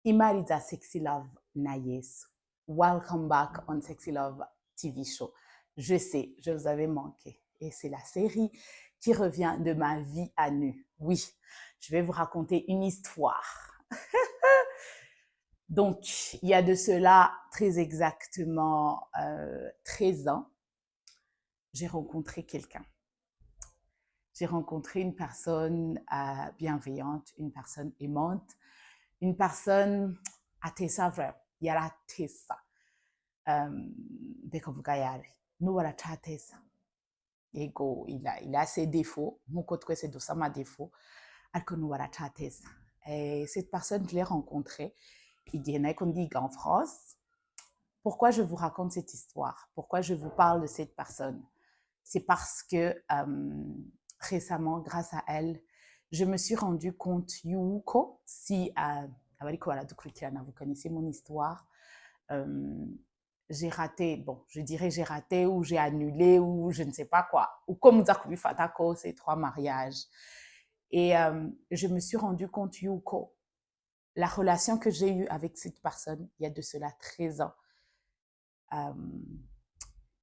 Imariza Sexy Love na Yesu. Welcome back on Sexy Love TV Show. Je sais, je vous avais manqué. Et c'est la série qui revient de ma vie à nu. Oui, je vais vous raconter une histoire. Donc, il y a de cela très exactement 13 ans, j'ai rencontré quelqu'un. J'ai rencontré une personne bienveillante, une personne aimante, une personne atesavre, yaratesa. Bekavuga yari, nous aracatesa. Ego, il a ses défauts, nkuko twese dusa amadefo, ariko nous aracatesa. Et cette personne, je l'ai rencontrée igihe nariko ndiga en France. Pourquoi je vous raconte cette histoire? Pourquoi je vous parle de cette personne? C'est parce que récemment, grâce à elle, je me suis rendu compte yuko, si abariko baradukurikirana, vous connaissez mon histoire, j'ai raté, bon, je dirais j'ai raté ou j'ai annulé ou je ne sais pas quoi, ou comme Zakubi Fatako, ces 3 mariages. Et je me suis rendu compte yuko, la relation que j'ai eue avec cette personne, il y a de cela 13 ans,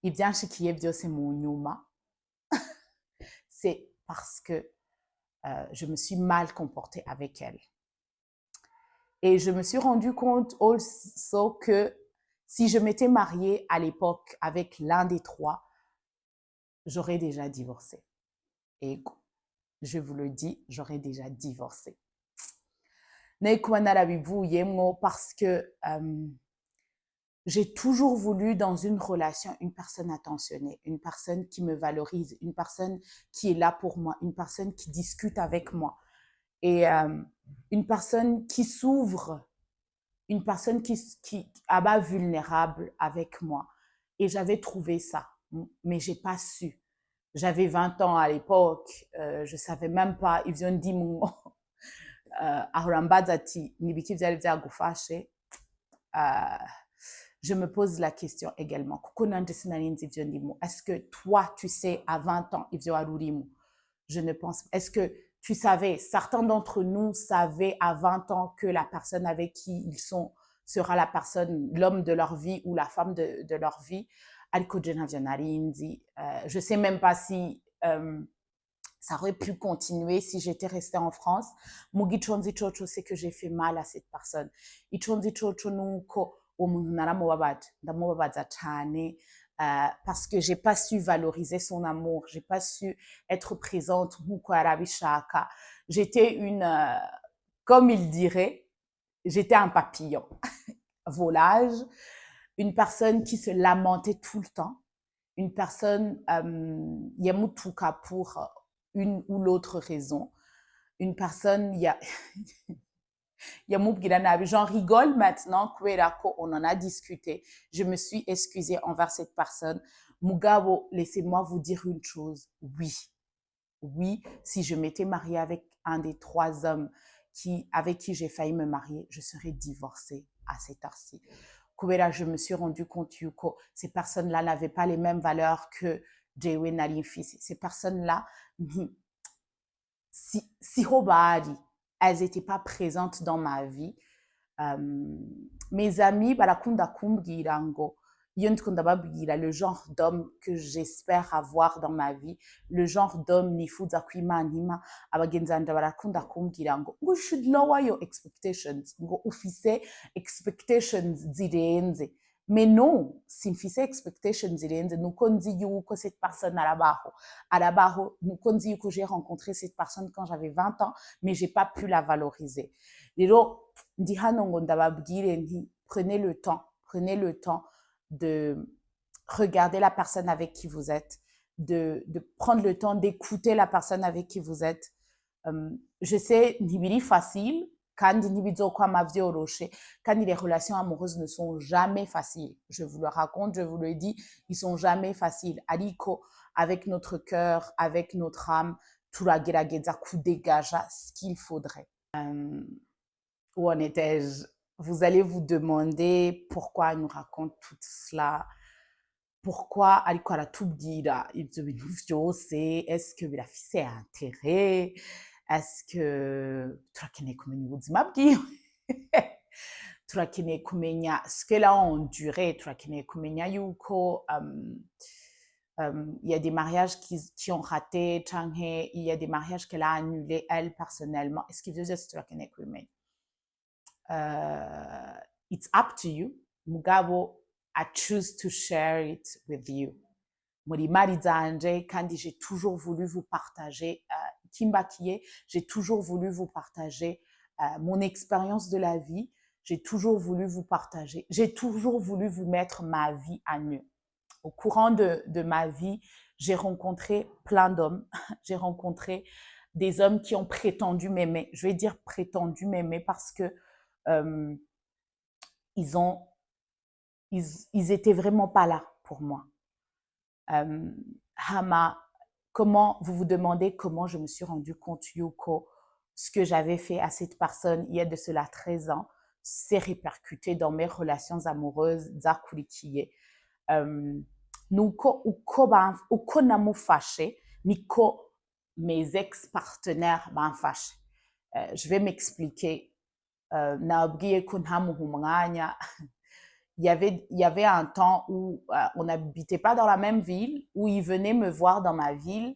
ibyanshikiye byose mu nyuma, c'est parce que je me suis mal comportée avec elle. Et je me suis rendu compte also que si je m'étais mariée à l'époque avec l'un des 3, j'aurais déjà divorcé. Et je vous le dis, j'aurais déjà divorcé. Parce que j'ai toujours voulu dans une relation une personne attentionnée, une personne qui me valorise, une personne qui est là pour moi, une personne qui discute avec moi et une personne qui s'ouvre, une personne qui abat vulnérable avec moi. Et j'avais trouvé ça, mais j'ai pas su. J'avais 20 ans à l'époque, je savais même pas, ils ont dit mon Arambazati, nibiki vyari vyagufashe. Je me pose la question également. Est-ce que toi, tu sais, à 20 ans, je ne pense pas. Est-ce que tu savais, certains d'entre nous savaient à 20 ans que la personne avec qui ils sont sera la personne, l'homme de leur vie ou la femme de leur vie. Je sais même pas si ça aurait pu continuer si j'étais restée en France. Mugichonzi chocho, c'est que j'ai fait mal à cette personne. Ichonzi chocho nuko umuntu ndamubabaza cyane parce que j'ai pas su valoriser son amour, j'ai pas su être présente nkuko yarabishaka. J'étais une comme il dirait, j'étais un papillon volage, une personne qui se lamentait tout le temps, une personne yamutuka pour une ou l'autre raison, une personne j'en rigole maintenant, on en a discuté, je me suis excusée envers cette personne. Mugabo, laissez-moi vous dire une chose, oui, si je m'étais mariée avec un des 3 hommes avec qui j'ai failli me marier, je serais divorcée à cette heure-ci. Je me suis rendu compte que ces personnes-là n'avaient pas les mêmes valeurs que Jewe Nalimfisi. Ces personnes-là, si Hobari, elles n'étaient pas présentes dans ma vie. Mes amis, barakunda kumbwira ngo iyo ndiko ndababwira le genre d'homme que j'espère avoir dans ma vie, le genre d'homme nifuza ko Imana ima, abagenzi banje barakunda kumbwira ngo you should lower your expectations, ngo ufise expectations zirenze. Mais non, simfise expectations zirenze, nuko nzi yuko cette personne arabaho, nuko nzi yuko j'ai rencontré cette personne quand j'avais 20 ans, mais j'ai pas pu la valoriser. Rero ndi hano ngo ndababwire nti prenez le temps de regarder la personne avec qui vous êtes, de prendre le temps d'écouter la personne avec qui vous êtes. Je sais, ntibiri facile, kandi ntibizokwama vyoroshe, kandi les relations amoureuses ne sont jamais faciles. Je vous le raconte, je vous le dis, ils sont jamais faciles. Ariko, avec notre cœur, avec notre âme, turagerageza kudegaja ce qu'il faudrait. Où en étais-je? Vous allez vous demander pourquoi elle nous raconte tout cela. Pourquoi ariko aratubwira ibyo bintu byose? Est-ce que birafise intérêt? Est-ce que turakeneye kumenya ubuzima bwiwe? turakeneye kumenya ce qu'elle a enduré, turakeneye kumenya yuko il y a des mariages qui ont raté, il y a des mariages qu'elle a annulés elle personnellement. Est-ce qu'il veut dire turakeneye kumenya? It's up to you. Mugabo, I choose to share it with you. Muri mari zanje, kandi j'ai toujours voulu vous partager Kimbakiye, j'ai toujours voulu vous partager mon expérience de la vie, j'ai toujours voulu vous partager, j'ai toujours voulu vous mettre ma vie à nu. Au courant de ma vie, j'ai rencontré plein d'hommes, j'ai rencontré des hommes qui ont prétendu m'aimer. Je vais dire prétendu m'aimer parce que ils étaient vraiment pas là pour moi. Comment vous vous demandez comment je me suis rendu compte, Yuko, ce que j'avais fait à cette personne il y a de cela 13 ans s'est répercuté dans mes relations amoureuses zakurikiye. Nuko uko namufashe niko mes ex-partenaires bamfashe. Je vais m'expliquer. Nabwiye ko ntamuha umwanya. Il y avait un temps où on n'habitait pas dans la même ville, où il venait me voir dans ma ville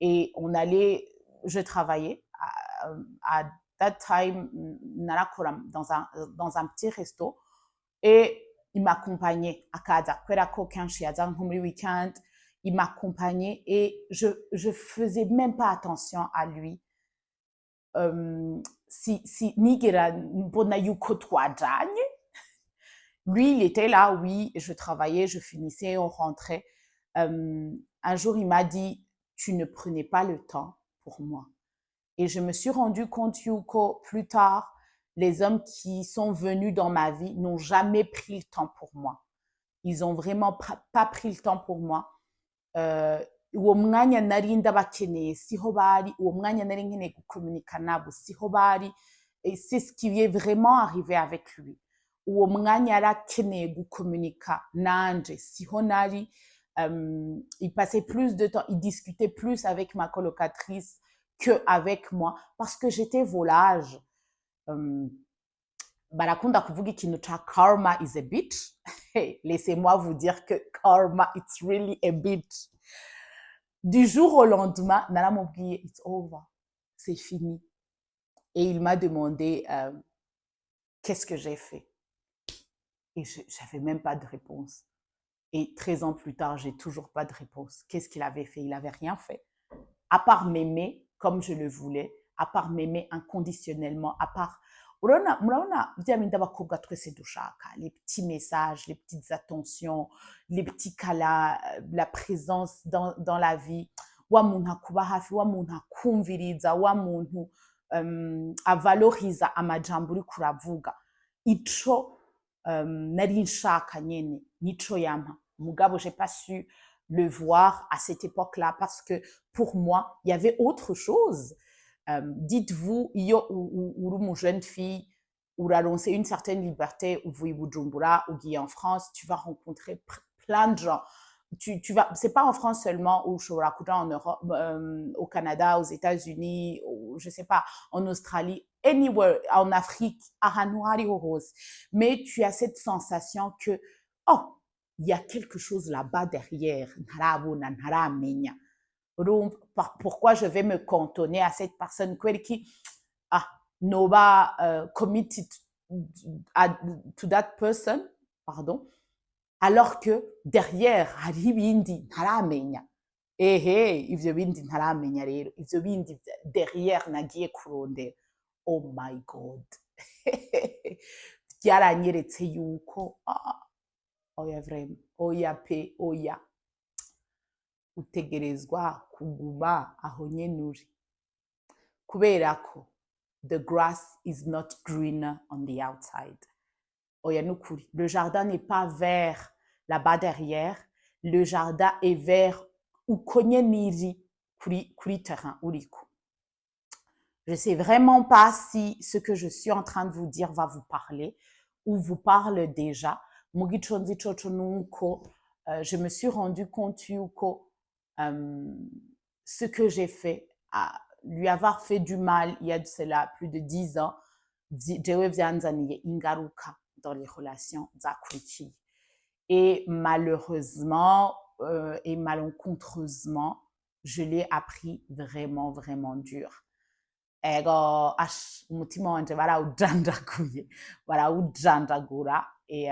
et je travaillais. À that time, dans un petit resto et il m'accompagnait à Kaza. Il m'accompagnait et je faisais même pas attention à lui. Si nigira mbona yuko twajanye. Lui, il était là, oui, je travaillais, je finissais, on rentrait. Un jour, il m'a dit, tu ne prenais pas le temps pour moi. Et je me suis rendu compte, Yuko, plus tard, les hommes qui sont venus dans ma vie n'ont jamais pris le temps pour moi. Ils ont vraiment pas pris le temps pour moi. Uwo mwanya nari ndabakeneye siho bari, uwo mwanya nari nkeneye gucommuniquer nabo siho bari. Et c'est ce qui est vraiment arrivé avec lui. Uwo mwanya yari akeneye gucommuniquer nanje siho nari. Il passait plus de temps, il discutait plus avec ma colocatrice qu'avec moi parce que j'étais volage. Barakunda kuvuga ikintu cha karma is a bitch. Hey, laissez-moi vous dire que karma, it's really a bitch. Du jour au lendemain, naramubwiye, it's over, c'est fini. Et il m'a demandé qu'est-ce que j'ai fait. Et j'avais même pas de réponse. Et 13 ans plus tard, j'ai toujours pas de réponse. Qu'est-ce qu'il avait fait? Il avait rien fait. À part m'aimer comme je le voulais, à part m'aimer inconditionnellement, à part... Muraona, les petits messages, les petites attentions, les petits câlins, la présence dans la vie. Wa muntu akuba hafi, wa muntu akumviriza, wa muntu avaloriza amajambo uri kuravuga. Ico nari nshaka nyene, nico yampa. Mugabo, j'ai pas su le voir à cette époque-là parce que pour moi, il y avait autre chose. Dites-vous, yo ou jeune fille, ou lancer une certaine liberté, ou vous Bujumbura, ou qui en France, tu vas rencontrer plein de gens. Tu vas, c'est pas en France seulement, ou en Europe, au Canada, aux États-Unis, ou je sais pas, en Australie, anywhere, en Afrique, à Hanouari ou Rose. Mais tu as cette sensation que, oh, il y a quelque chose là-bas derrière. Pourquoi je vais me cantonner à cette personne qui noba committed to that person, pardon, alors que derrière hari ibindi ntaramenya. Ivyo bindi ntaramenya rero, ivyo bindi derrière nagiye kurondera. Oh my God. Byaranyeretse yuko oya vrema, oya pe, oya. Utegerezwa kuguma aho nyene uri. Kubera ko the grass is not greener on the outside. Oya nukuri. Le jardin n'est pas vert là-bas derrière. Le jardin est vert uko nyene iri kuri terrain uriko. Je sais vraiment pas si ce que je suis en train de vous dire va vous parler ou vous parle déjà. Mugico nzi coco nuko je me suis rendu compte yuko ce que j'ai fait, lui avoir fait du mal il y a de cela plus de 10 ans, jewe vyanzaniye ingaruka dans les relations zakurikiye. Et malheureusement et malencontreusement, je l'ai appris vraiment, vraiment dur. Ego, umutima wanje barawujanjagura. Et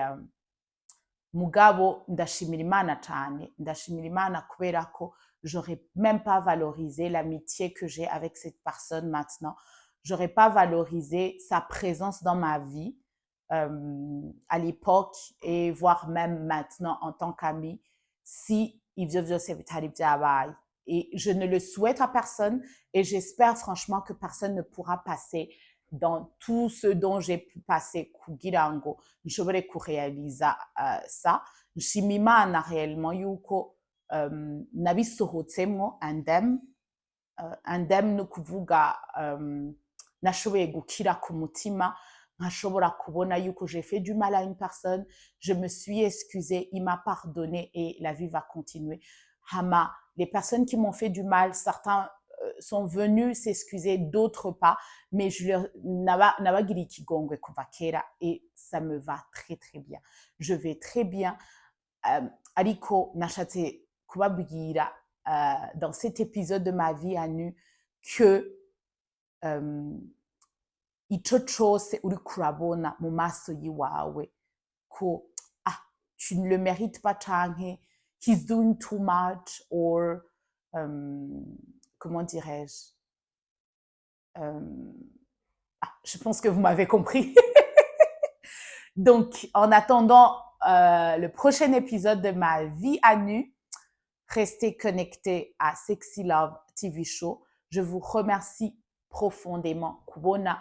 mugabo ndashimira Imana cyane, ndashimira Imana kubera ko j'aurais même pas valorisé l'amitié que j'ai avec cette personne maintenant. J'aurais pas valorisé sa présence dans ma vie à l'époque et voire même maintenant en tant qu'ami si ivyo vyose bitari vyabaye. Et je ne le souhaite à personne et j'espère franchement que personne ne pourra passer dans tout ce dont j'ai pu passer kugira ngo nshobore kurealiza ça. Nshima Imana réellement yuko nabisohotsemwo indemne no kuvuga nashoboye gukira ku mutima, nkashobora kubona yuko j'ai fait du mal à une personne, je me suis excusée, il m'a pardonné et la vie va continuer. Hama, les personnes qui m'ont fait du mal, certains sont venus s'excuser, d'autres pas, mais je leur nabagiriye ikigongwe kuva kera et ça me va très très bien. Je vais très bien. Ariko nashatse kubabwira dans cet épisode de ma vie à nu que ico cose uri kurabona mu maso yiwawe ko tu ne le mérites pas canke he's doing too much or comment dirais-je je pense que vous m'avez compris. Donc en attendant le prochain épisode de ma vie à nu, restez connectés à Sexy Love TV Show. Je vous remercie profondément kubona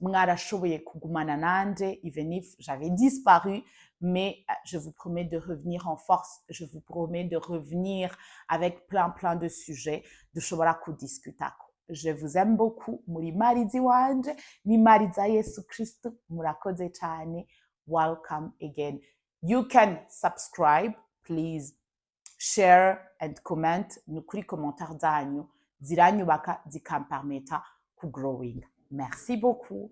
mwarashoboye kugumana nanje even if j'avais disparu, mais je vous promets de revenir en force, je vous promets de revenir avec plein de sujets dushobora kudiscutako. Je vous aime beaucoup, muri marizi wanje ni mariza Yesu Kristo, murakoze cyane. Welcome again. You can subscribe, please share and comment. Nukuri commentaire zanyu ziranyubaka zikampermeta ku growing. Merci beaucoup.